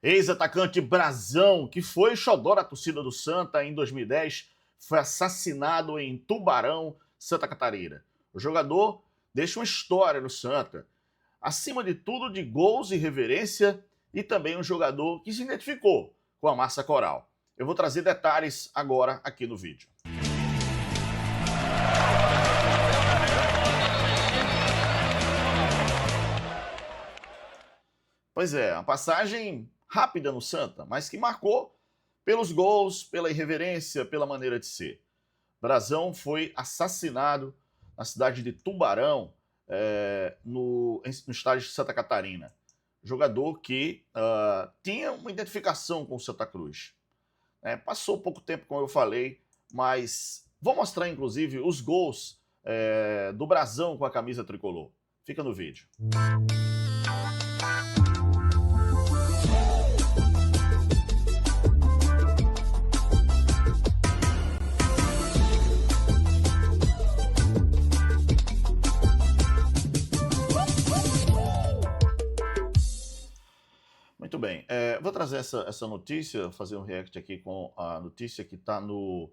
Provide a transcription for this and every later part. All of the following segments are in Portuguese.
Ex-atacante Brazão, que foi xodó da torcida do Santa em 2010, foi assassinado em Tubarão, Santa Catarina. O jogador deixa uma história no Santa, acima de tudo de gols e reverência, e também um jogador que se identificou com a massa coral. Eu vou trazer detalhes agora aqui no vídeo. Pois é, uma passagem rápida no Santa, mas que marcou pelos gols, pela irreverência, pela maneira de ser. Brazão foi assassinado na cidade de Tubarão, no estádio de Santa Catarina. Jogador que tinha uma identificação com o Santa Cruz. Passou pouco tempo, como eu falei, mas vou mostrar inclusive os gols do Brazão com a camisa tricolor. Fica no vídeo. Muito bem, vou trazer essa notícia, fazer um react aqui com a notícia que está no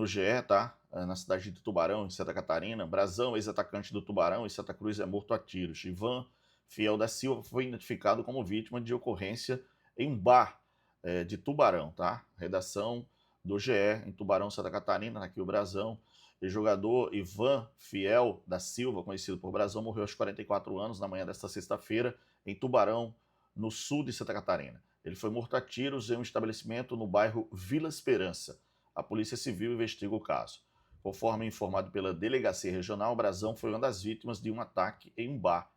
GE, tá? Na cidade de Tubarão, em Santa Catarina. Brazão, ex-atacante do Tubarão e Santa Cruz, é morto a tiros. Ivan Fiel da Silva foi identificado como vítima de ocorrência em um bar de Tubarão, tá? Redação do GE, em Tubarão, Santa Catarina, aqui o Brazão. O jogador Ivan Fiel da Silva, conhecido por Brazão, morreu aos 44 anos na manhã desta sexta-feira, em Tubarão, no sul de Santa Catarina. Ele foi morto a tiros em um estabelecimento no bairro Vila Esperança. A Polícia Civil investiga o caso. Conforme informado pela Delegacia Regional, Brazão foi uma das vítimas de um ataque em um bar.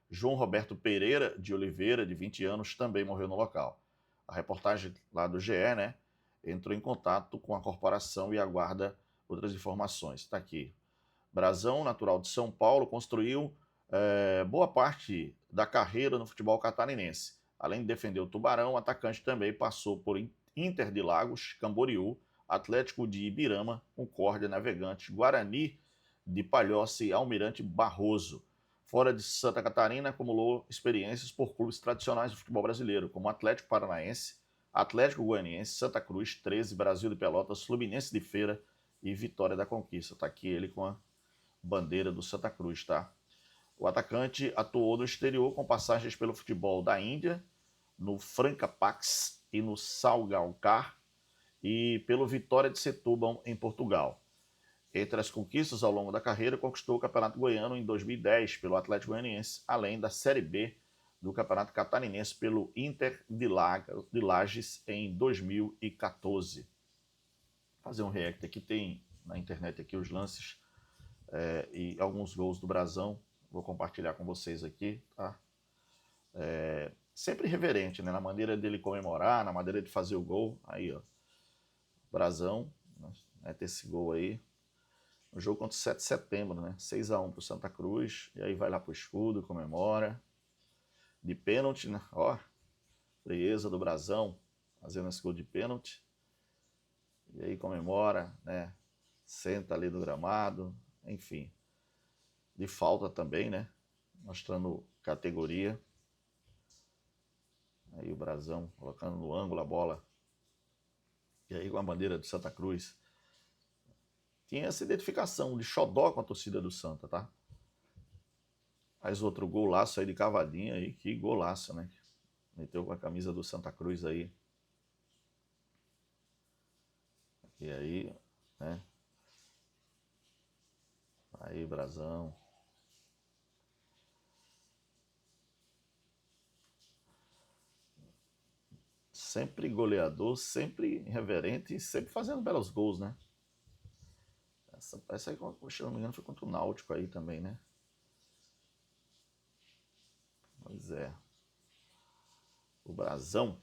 João Roberto Pereira de Oliveira, de 20 anos, também morreu no local. A reportagem lá do GE, entrou em contato com a corporação e aguarda outras informações. Está aqui. Brazão, natural de São Paulo, construiu boa parte da carreira no futebol catarinense. Além de defender o Tubarão, o atacante também passou por Inter de Lagos, Camboriú, Atlético de Ibirama, Concórdia, Navegantes, Guarani de Palhoça e Almirante Barroso. Fora de Santa Catarina, acumulou experiências por clubes tradicionais do futebol brasileiro, como Atlético Paranaense, Atlético Goianiense, Santa Cruz, 13, Brasil de Pelotas, Fluminense de Feira e Vitória da Conquista. Está aqui ele com a bandeira do Santa Cruz, tá? O atacante atuou no exterior com passagens pelo futebol da Índia, no Franca Pax e no Salgalcar, e pelo Vitória de Setúbal, em Portugal. Entre as conquistas ao longo da carreira, conquistou o Campeonato Goiano em 2010 pelo Atlético Goianiense, além da Série B do Campeonato Catarinense pelo Inter de Lages em 2014. Vou fazer um react aqui, tem na internet aqui os lances e alguns gols do Brazão. Vou compartilhar com vocês aqui, tá? Sempre reverente, na maneira dele comemorar, na maneira de fazer o gol. Aí, ó, Brazão, ter esse gol aí. No jogo contra o 7 de setembro, 6-1 pro Santa Cruz. E aí vai lá pro escudo, comemora. De pênalti, ó, frieza do Brazão, fazendo esse gol de pênalti. E aí comemora, senta ali do gramado, enfim. De falta também, mostrando categoria. Aí o Brazão colocando no ângulo a bola. E aí com a bandeira do Santa Cruz. Tinha essa identificação de xodó com a torcida do Santa, tá? Faz outro golaço aí de cavadinha aí, que golaço, Meteu com a camisa do Santa Cruz aí. E aí, Aí, Brazão. Sempre goleador, sempre irreverente e sempre fazendo belos gols, Essa aí, se não me engano, foi contra o Náutico aí também, Pois é. O Brazão.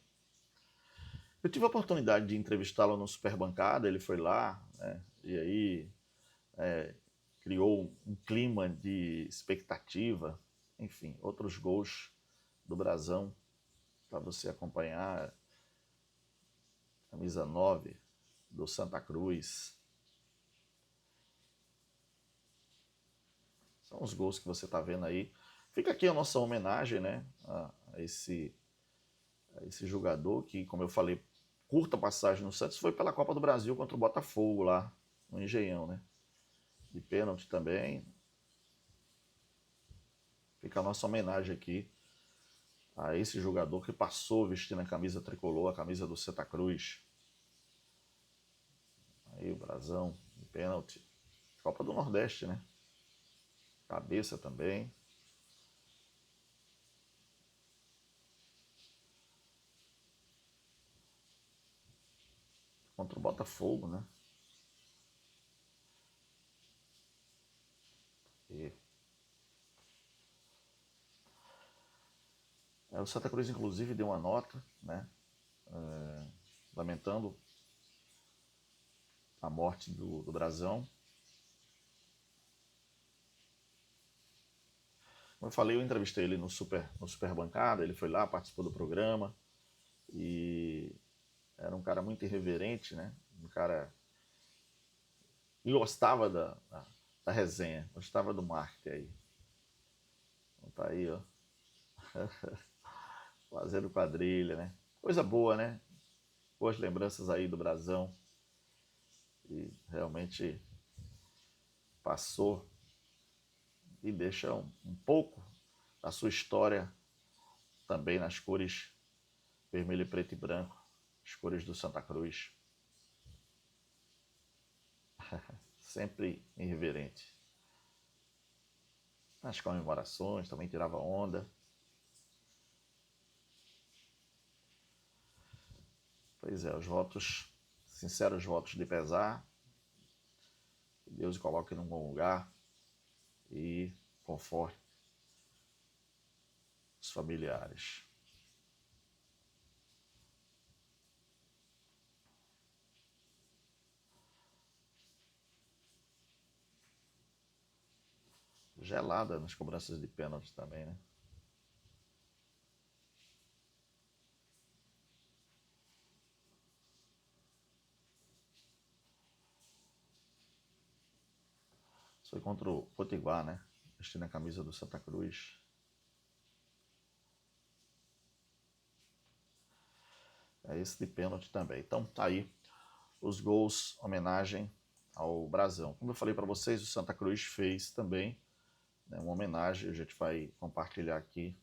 Eu tive a oportunidade de entrevistá-lo no Superbancada, ele foi lá, e aí criou um clima de expectativa, enfim, outros gols do Brazão para você acompanhar. Camisa 9 do Santa Cruz. São os gols que você está vendo aí. Fica aqui a nossa homenagem, a esse Esse jogador que, como eu falei, curta passagem no Santos, foi pela Copa do Brasil contra o Botafogo lá no Engenhão, né? De pênalti também. Fica a nossa homenagem aqui a esse jogador que passou vestindo a camisa tricolor, a camisa do Santa Cruz. Aí o brasão de pênalti. Copa do Nordeste, né? Cabeça também. Contra o Botafogo, né? E o Santa Cruz, inclusive, deu uma nota, né? Lamentando a morte do brasão. Como eu falei, eu entrevistei ele no Super Bancada, ele foi lá, participou do programa e era um cara muito irreverente, né? Um cara que gostava da resenha, gostava do marketing aí. Então tá aí, ó. Fazendo quadrilha, né? Coisa boa, né? Boas lembranças aí do brasão. E realmente passou e deixa um pouco da sua história também nas cores vermelho, preto e branco, as cores do Santa Cruz. Sempre irreverente. Nas comemorações também tirava onda. Pois é, os votos, sinceros votos de pesar. Que Deus o coloque num bom lugar e conforte os familiares. Gelada nas cobranças de pênalti também, né? Isso foi contra o Potiguar, né? Vestindo a camisa do Santa Cruz. É esse de pênalti também. Então tá aí os gols, homenagem ao brasão. Como eu falei para vocês, o Santa Cruz fez também, né, uma homenagem, a gente vai compartilhar aqui.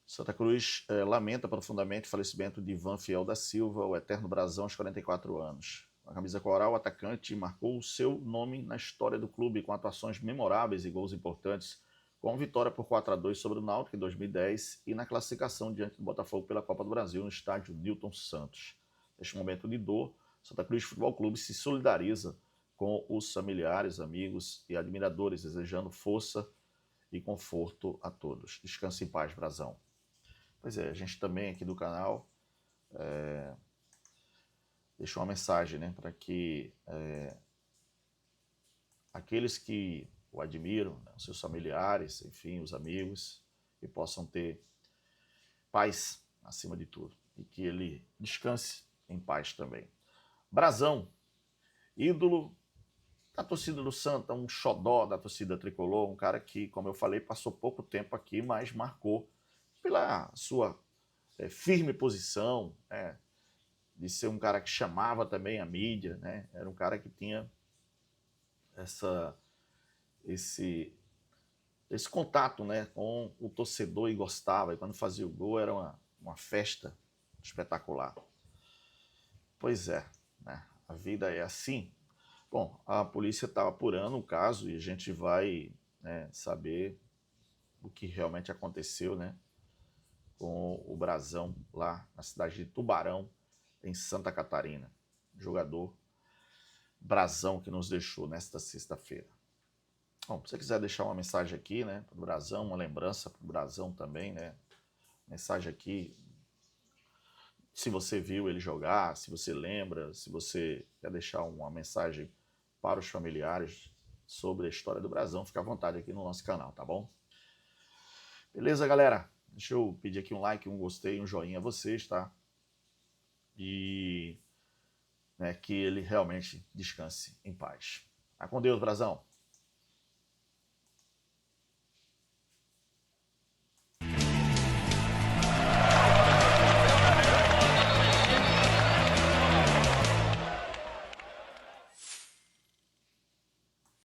Santa Cruz lamenta profundamente o falecimento de Ivan Fiel da Silva, o eterno brasão, aos 44 anos. A camisa coral, o atacante marcou o seu nome na história do clube com atuações memoráveis e gols importantes, com vitória por 4-2 sobre o Náutico em 2010 e na classificação diante do Botafogo pela Copa do Brasil no estádio Newton Santos. Neste momento de dor, Santa Cruz Futebol Clube se solidariza com os familiares, amigos e admiradores, desejando força e conforto a todos. Descanse em paz, brasão. Pois é, a gente também aqui do canal deixou uma mensagem, né, para que aqueles que o admiram, né, os seus familiares, enfim, os amigos, que possam ter paz acima de tudo e que ele descanse em paz também. Brasão, ídolo da torcida do Santa, um xodó da torcida tricolor, um cara que, como eu falei, passou pouco tempo aqui, mas marcou pela sua firme posição, né, de ser um cara que chamava também a mídia, né? Era um cara que tinha esse contato, né, com o torcedor e gostava, e quando fazia o gol era uma festa espetacular. Pois é, né? A vida é assim. Bom, a polícia está apurando o caso e a gente vai, né, saber o que realmente aconteceu, né, com o brasão lá na cidade de Tubarão, em Santa Catarina. Jogador brasão que nos deixou nesta sexta-feira. Bom, se você quiser deixar uma mensagem aqui, né, para o brasão, uma lembrança para o brasão também, né, mensagem aqui, se você viu ele jogar, se você lembra, se você quer deixar uma mensagem para os familiares sobre a história do brasão, fica à vontade aqui no nosso canal, tá bom? Beleza, galera? Deixa eu pedir aqui um like, um gostei, um joinha a vocês, tá? E, né, que ele realmente descanse em paz. Vai com Deus, brasão!